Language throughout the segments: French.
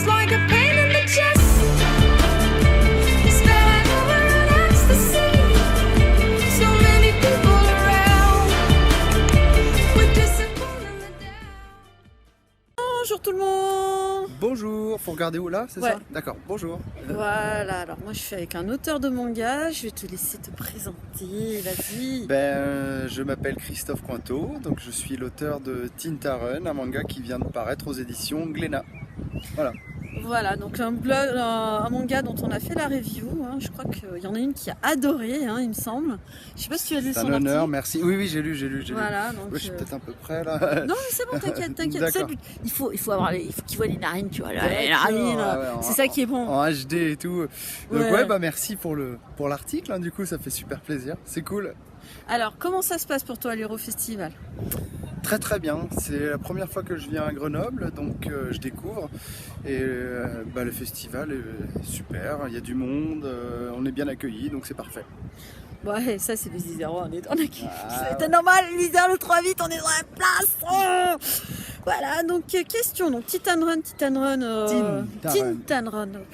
just like a pain in the chest. Spilling over in ecstasy. So many people around. We're disappointed in the down. Bonjour tout le monde. Bonjour, faut regarder où là, c'est Ouais. ça? D'accord, bonjour. Voilà, alors moi je suis avec un auteur de manga, je vais te laisser te présenter, vas-y. Je m'appelle Christophe Cointeau, donc je suis l'auteur de Tinta Run, un manga qui vient de paraître aux éditions Glénat. Voilà. Voilà, donc un manga dont on a fait la review, hein. Je crois qu'il y en a une qui a adoré, hein, il me semble. Je sais pas si tu as lu C'est son un honneur, article. merci. Oui, j'ai lu. Voilà, donc Ouais, je suis peut-être un peu près là. non mais c'est bon, t'inquiète. D'accord. Il faut qu'il voit les narines, tu vois, les D'accord, narines, ouais, c'est ça qui est bon. En HD et tout. Donc Ouais. merci pour l'article, hein, du coup ça fait super plaisir, c'est cool. Alors, comment ça se passe pour toi l'Eurofestival? Très très bien, c'est la première fois que je viens à Grenoble, donc je découvre et le festival est super, il y a du monde, on est bien accueillis, donc c'est parfait. Ouais, ça c'est les Isères, on est dans la Ah, C'était normal, l'Isère le 3-8, on est dans la place. Oh, voilà, donc question, donc Titan Run.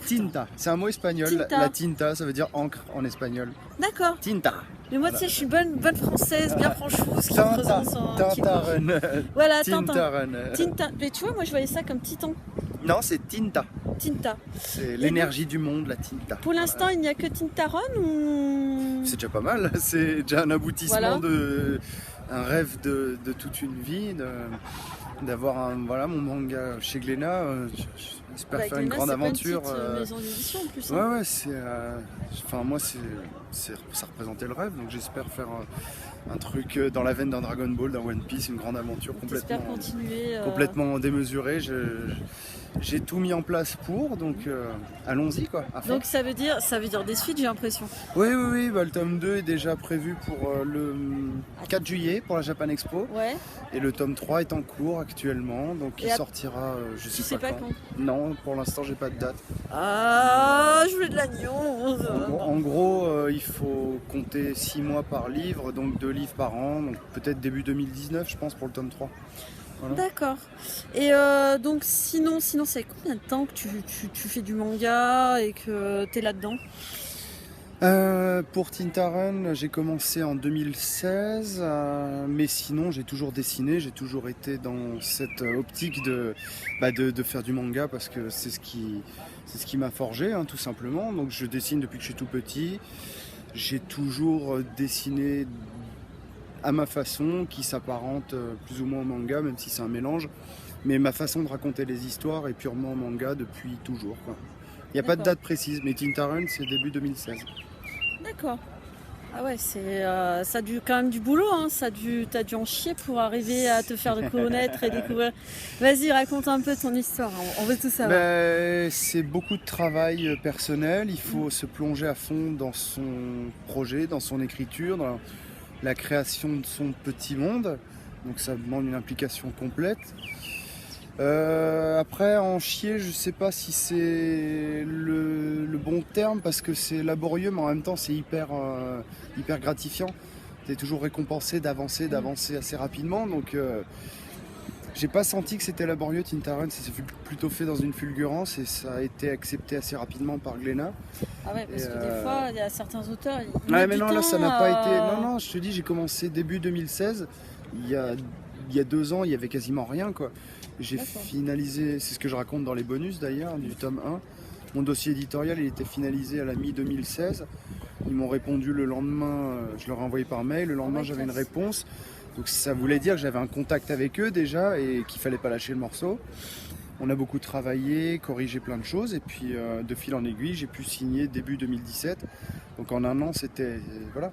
Tinta, c'est un mot espagnol, Tinta. la tinta ça veut dire encre en espagnol. D'accord. Tinta. Mais moi, tu sais, je suis bonne française, bien franchouze, qui présente son... Tinta Run. Voilà, Tinta Run. Tinta. Mais tu vois, moi, je voyais ça comme Titan. Non, c'est Tinta. Tinta. C'est l'énergie du monde, la Tinta. Pour l'instant, il n'y a que Tinta Run ou... C'est déjà pas mal, c'est déjà un aboutissement Voilà. un rêve de toute une vie, d'avoir mon manga chez Glénat. J'espère faire une grande aventure. C'est une maison d'édition en plus. Ouais, c'est. Moi, ça représentait le rêve, donc j'espère faire un truc dans la veine d'un Dragon Ball, d'un One Piece, une grande aventure J'espère continuer. complètement démesurée. J'ai tout mis en place pour, donc allons-y quoi. À fond. Donc ça veut dire des suites, j'ai l'impression. Oui, le tome 2 est déjà prévu pour le 4 juillet pour la Japan Expo. Ouais. Et le tome 3 est en cours actuellement, donc il sortira je Tu sais pas quand. quand. Non, pour l'instant j'ai pas de date. Ah, je voulais de l'agneau. En gros, il faut compter 6 mois par livre, donc 2 livres par an, donc peut-être début 2019 je pense pour le tome 3. Voilà. D'accord. Et donc sinon c'est combien de temps que tu fais du manga et que tu es là-dedans? Pour Tinta Run, j'ai commencé en 2016, mais sinon j'ai toujours dessiné, j'ai toujours été dans cette optique de faire du manga parce que c'est ce qui m'a forgé, hein, tout simplement. Donc je dessine depuis que je suis tout petit, j'ai toujours dessiné à ma façon, qui s'apparente plus ou moins au manga, même si c'est un mélange. Mais ma façon de raconter les histoires est purement manga depuis toujours, quoi. Il n'y a pas de date précise, mais Tinta Run c'est début 2016. D'accord. Ah ouais, ça a dû quand même du boulot, hein. T'as dû en chier pour arriver à te faire connaître et découvrir. Vas-y, raconte un peu ton histoire, on veut tout savoir. C'est beaucoup de travail personnel, il faut se plonger à fond dans son projet, dans son écriture, dans la création de son petit monde, donc ça demande une implication complète. Après en chier, je sais pas si c'est le bon terme parce que c'est laborieux, mais en même temps c'est hyper gratifiant. T'es toujours récompensé d'avancer assez rapidement, donc j'ai pas senti que c'était laborieux. Tinta Run, c'est plutôt fait dans une fulgurance et ça a été accepté assez rapidement par Glénat. Ah ouais, parce que des fois, il y a certains auteurs... Ouais, mais non, là ça n'a pas été... Non, je te dis, j'ai commencé début 2016. Il y a 2 ans, il y avait quasiment rien, quoi. J'ai finalisé, c'est ce que je raconte dans les bonus d'ailleurs, du tome 1. Mon dossier éditorial, il était finalisé à la mi-2016. Ils m'ont répondu le lendemain, je leur ai envoyé par mail. Le lendemain, j'avais une réponse. Donc ça voulait dire que j'avais un contact avec eux déjà et qu'il fallait pas lâcher le morceau. On a beaucoup travaillé, corrigé plein de choses et puis de fil en aiguille, j'ai pu signer début 2017. Donc en un an, c'était... Voilà.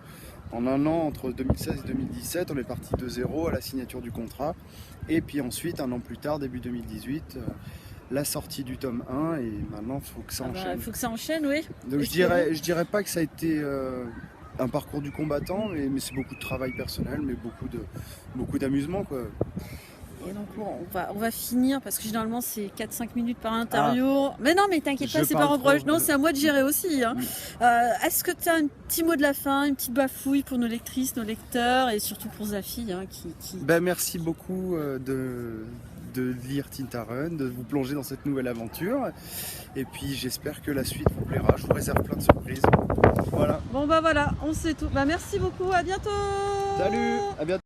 En un an, entre 2016 et 2017, on est parti de zéro à la signature du contrat. Et puis ensuite, un an plus tard, début 2018, la sortie du tome 1 et maintenant, il faut que ça enchaîne. Il faut que ça enchaîne, oui. Donc je dirais pas que ça a été un parcours du combattant, mais c'est beaucoup de travail personnel, mais beaucoup d'amusement, quoi. Et donc on va finir parce que généralement c'est 4-5 minutes par interview. Mais non, mais t'inquiète pas, c'est pas reproche. Non, c'est à moi de gérer aussi. Hein. Oui. Est-ce que tu as un petit mot de la fin, une petite bafouille pour nos lectrices, nos lecteurs et surtout pour Zafi, hein, qui... Merci beaucoup de de lire Tintarun, de vous plonger dans cette nouvelle aventure. Et puis j'espère que la suite vous plaira. Je vous réserve plein de surprises. Voilà. Bon bah voilà, on sait tout. Bah merci beaucoup, à bientôt. Salut, à bientôt.